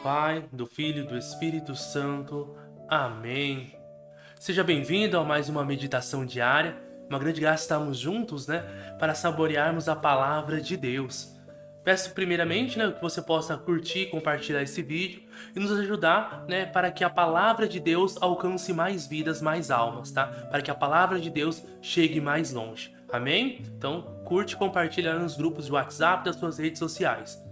Pai, do Filho e do Espírito Santo. Amém. Seja bem-vindo a mais uma meditação diária. Uma grande graça estarmos juntos, para saborearmos a palavra de Deus. Peço primeiramente, que você possa curtir, compartilhar esse vídeo e nos ajudar, para que a palavra de Deus alcance mais vidas, mais almas, tá? Para que a palavra de Deus chegue mais longe. Amém? Então, curte e compartilha nos grupos de WhatsApp das suas redes sociais.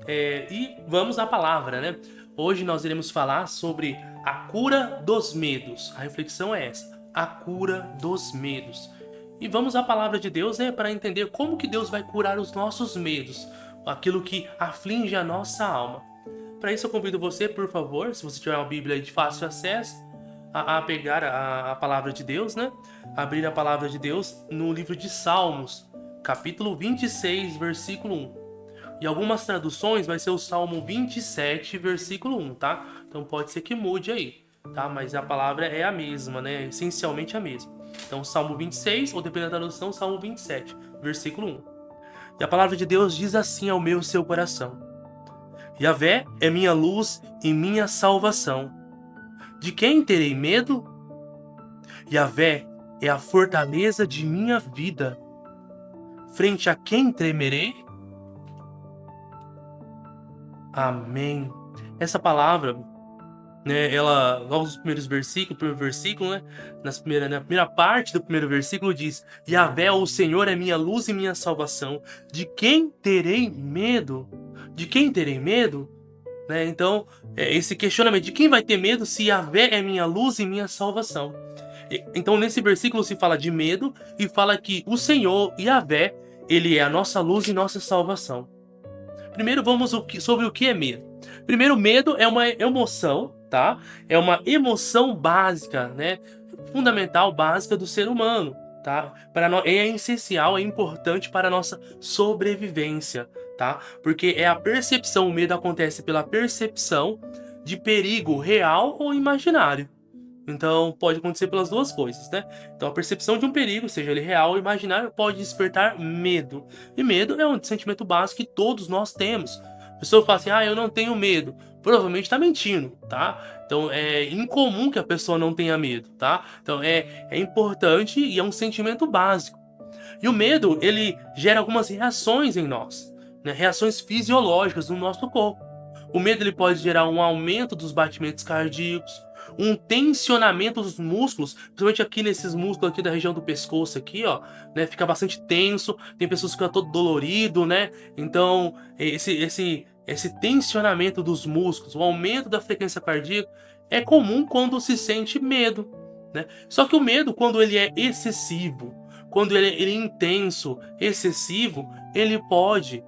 E vamos à palavra, Hoje nós iremos falar sobre a cura dos medos. A reflexão é essa, a cura dos medos. E vamos à palavra de Deus, para entender como que Deus vai curar os nossos medos, aquilo que aflige a nossa alma. Para isso eu convido você, por favor, se você tiver uma Bíblia de fácil acesso, a pegar a palavra de Deus, Abrir a palavra de Deus no livro de Salmos, capítulo 26, versículo 1. E algumas traduções vai ser o Salmo 27, versículo 1, tá? Então pode ser que mude aí, tá? Mas a palavra é a mesma, Essencialmente a mesma. Então Salmo 26, ou dependendo da tradução, Salmo 27, versículo 1. E a palavra de Deus diz assim ao meu e seu coração: Yahvé é minha luz e minha salvação. De quem terei medo? Yahvé é a fortaleza de minha vida. Frente a quem tremerei? Amém. Essa palavra, ela, logo nos primeiros versículos, primeiro versículo, na primeira parte do primeiro versículo diz: Yahvé, o Senhor é minha luz e minha salvação. De quem terei medo? De quem terei medo? Então, esse questionamento, de quem vai ter medo se Yahvé é minha luz e minha salvação? Então, nesse versículo se fala de medo e fala que o Senhor, Yahvé, ele é a nossa luz e nossa salvação. Primeiro vamos sobre o que é medo. Primeiro, medo é uma emoção, tá? É uma emoção básica, fundamental, básica do ser humano, tá? É essencial, é importante para a nossa sobrevivência, tá? Porque é a percepção, o medo acontece pela percepção de perigo real ou imaginário. Então, pode acontecer pelas duas coisas, Então, a percepção de um perigo, seja ele real ou imaginário, pode despertar medo. E medo é um sentimento básico que todos nós temos. A pessoa fala assim, eu não tenho medo. Provavelmente está mentindo, tá? Então, é incomum que a pessoa não tenha medo, tá? Então, é importante e é um sentimento básico. E o medo, ele gera algumas reações em nós, Reações fisiológicas no nosso corpo. O medo, ele pode gerar um aumento dos batimentos cardíacos, um tensionamento dos músculos, principalmente aqui nesses músculos aqui da região do pescoço aqui, ó, fica bastante tenso, tem pessoas que ficam todo dolorido, Então, esse tensionamento dos músculos, o aumento da frequência cardíaca é comum quando se sente medo, Só que o medo, quando ele é excessivo, quando ele é intenso, excessivo, ele pode,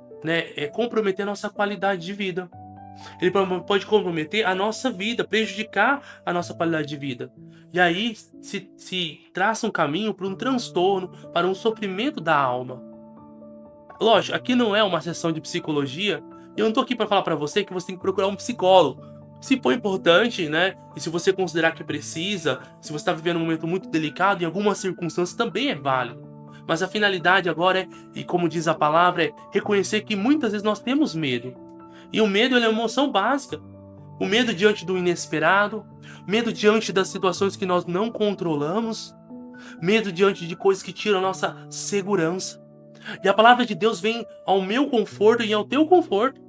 comprometer a nossa qualidade de vida. Ele pode comprometer a nossa vida, prejudicar a nossa qualidade de vida. E aí se traça um caminho para um transtorno, para um sofrimento da alma. Lógico, aqui não é uma sessão de psicologia, e eu não estou aqui para falar para você que você tem que procurar um psicólogo. Se for importante, e se você considerar que precisa, se você está vivendo um momento muito delicado, em algumas circunstâncias também é válido. Mas a finalidade agora e como diz a palavra, é reconhecer que muitas vezes nós temos medo. E o medo, ele é uma emoção básica. O medo diante do inesperado, medo diante das situações que nós não controlamos, medo diante de coisas que tiram a nossa segurança. E a palavra de Deus vem ao meu conforto e ao teu conforto,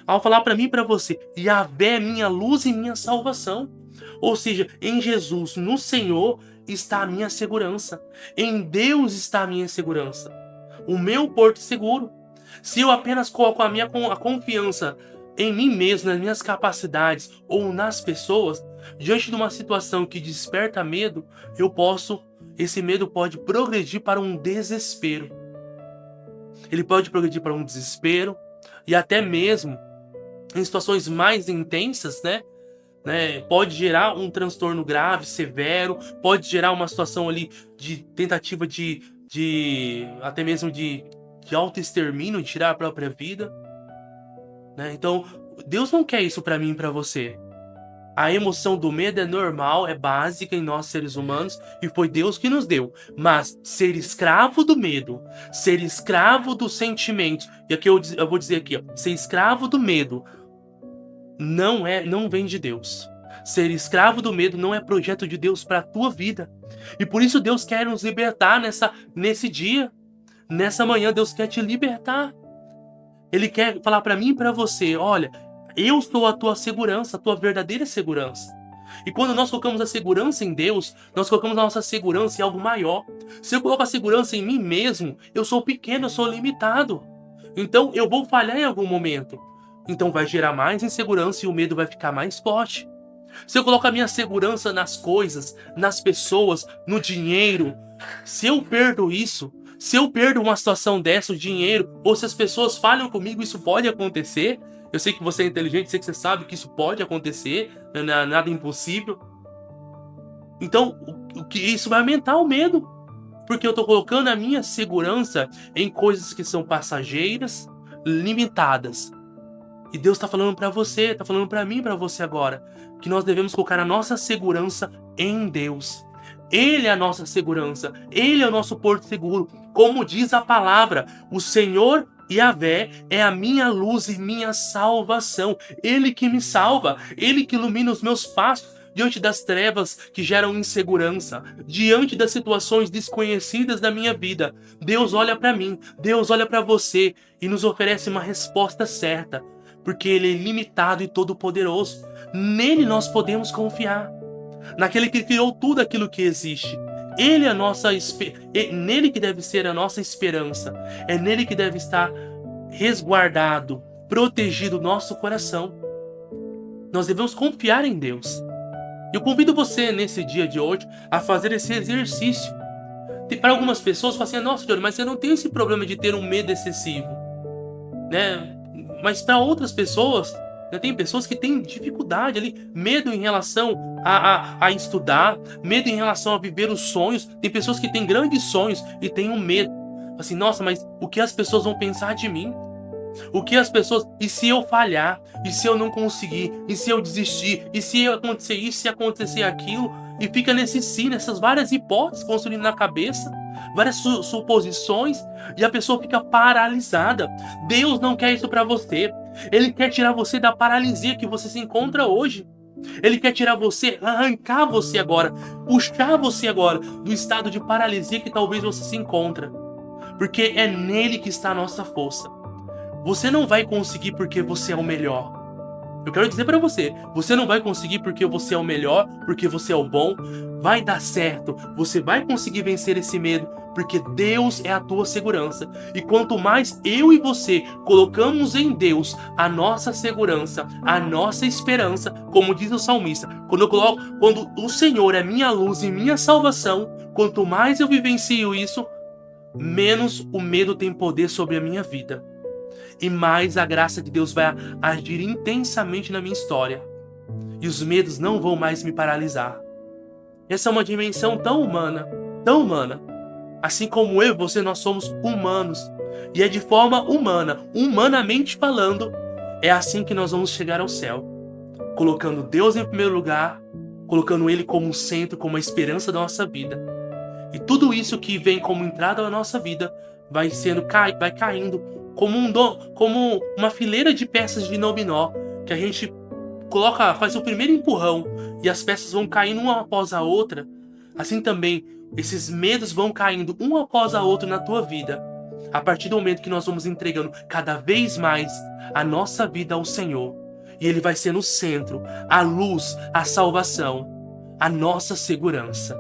ao falar para mim e para você: Yahvé é minha luz e minha salvação. Ou seja, em Jesus, no Senhor, está a minha segurança. Em Deus está a minha segurança. O meu porto seguro. Se eu apenas coloco a confiança em mim mesmo, nas minhas capacidades ou nas pessoas, diante de uma situação que desperta medo, esse medo pode progredir para um desespero. Ele pode progredir para um desespero e até mesmo em situações mais intensas, pode gerar um transtorno grave, severo, pode gerar uma situação ali de tentativa de até mesmo de autoextermínio, de tirar a própria vida, Então, Deus não quer isso para mim e para você. A emoção do medo é normal, é básica em nós seres humanos e foi Deus que nos deu. Mas ser escravo do medo, ser escravo dos sentimentos, e aqui eu vou dizer aqui, ser escravo do medo, não vem de Deus. Ser escravo do medo não é projeto de Deus para a tua vida. E por isso Deus quer nos libertar nesse dia. Nessa manhã Deus quer te libertar. Ele quer falar para mim e para você, olha, eu sou a tua segurança, a tua verdadeira segurança. E quando nós colocamos a segurança em Deus, nós colocamos a nossa segurança em algo maior. Se eu coloco a segurança em mim mesmo, eu sou pequeno, eu sou limitado. Então eu vou falhar em algum momento. Então vai gerar mais insegurança e o medo vai ficar mais forte. Se eu coloco a minha segurança nas coisas, nas pessoas, no dinheiro, se eu perdo isso, se eu perdo uma situação dessa, o dinheiro, ou se as pessoas falham comigo, isso pode acontecer. Eu sei que você é inteligente, sei que você sabe que isso pode acontecer, não é nada impossível. Então, isso vai aumentar o medo, porque eu estou colocando a minha segurança em coisas que são passageiras, limitadas. E Deus está falando para você, está falando para mim, para você agora, que nós devemos colocar a nossa segurança em Deus. Ele é a nossa segurança, Ele é o nosso porto seguro. Como diz a palavra, o Senhor Yahvé é a minha luz e minha salvação. Ele que me salva, Ele que ilumina os meus passos diante das trevas que geram insegurança, diante das situações desconhecidas da minha vida. Deus olha para mim, Deus olha para você e nos oferece uma resposta certa, porque Ele é ilimitado e todo-poderoso. Nele nós podemos confiar, naquele que criou tudo aquilo que existe. Ele é a nossa nele que deve ser a nossa esperança. É nele que deve estar resguardado, protegido o nosso coração. Nós devemos confiar em Deus. Eu convido você nesse dia de hoje a fazer esse exercício. Para algumas pessoas falam assim, nossa, Johnny, mas eu não tenho esse problema de ter um medo excessivo, né? Mas para outras pessoas, tem pessoas que têm dificuldade ali, medo em relação a estudar, medo em relação a viver os sonhos. Tem pessoas que têm grandes sonhos e têm um medo. Assim, nossa, mas o que as pessoas vão pensar de mim? O que as pessoas... E se eu falhar? E se eu não conseguir? E se eu desistir? E se acontecer isso? Se acontecer aquilo? E fica nessas várias hipóteses construindo na cabeça, várias suposições, e a pessoa fica paralisada. Deus não quer isso para você. Ele quer tirar você da paralisia que você se encontra hoje. Ele quer tirar você, arrancar você agora, puxar você agora do estado de paralisia que talvez você se encontra. Porque é nele que está a nossa força. Você não vai conseguir porque você é o melhor. Eu quero dizer pra você, você não vai conseguir porque você é o melhor, porque você é o bom. Vai dar certo, você vai conseguir vencer esse medo, porque Deus é a tua segurança. E quanto mais eu e você colocamos em Deus a nossa segurança, a nossa esperança, como diz o salmista, quando o Senhor é minha luz e minha salvação, quanto mais eu vivencio isso, menos o medo tem poder sobre a minha vida. E mais a graça de Deus vai agir intensamente na minha história. E os medos não vão mais me paralisar. Essa é uma dimensão tão humana, tão humana. Assim como eu e você, nós somos humanos. E é de forma humana, humanamente falando, é assim que nós vamos chegar ao céu. Colocando Deus em primeiro lugar, colocando Ele como um centro, como a esperança da nossa vida. E tudo isso que vem como entrada na nossa vida vai caindo como uma fileira de peças de dominó, que a gente faz o primeiro empurrão e as peças vão caindo uma após a outra. Assim também, esses medos vão caindo um após a outra na tua vida, a partir do momento que nós vamos entregando cada vez mais a nossa vida ao Senhor. E Ele vai ser no centro, a luz, a salvação, a nossa segurança.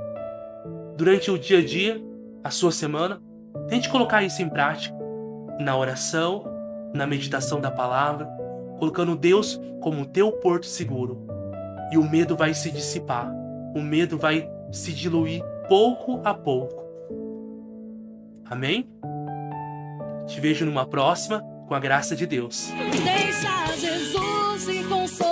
Durante o dia a dia, a sua semana, tente colocar isso em prática, na oração, na meditação da palavra, colocando Deus como o teu porto seguro. E o medo vai se dissipar, o medo vai se diluir pouco a pouco. Amém? Te vejo numa próxima, com a graça de Deus. Deixa Jesus se consolar.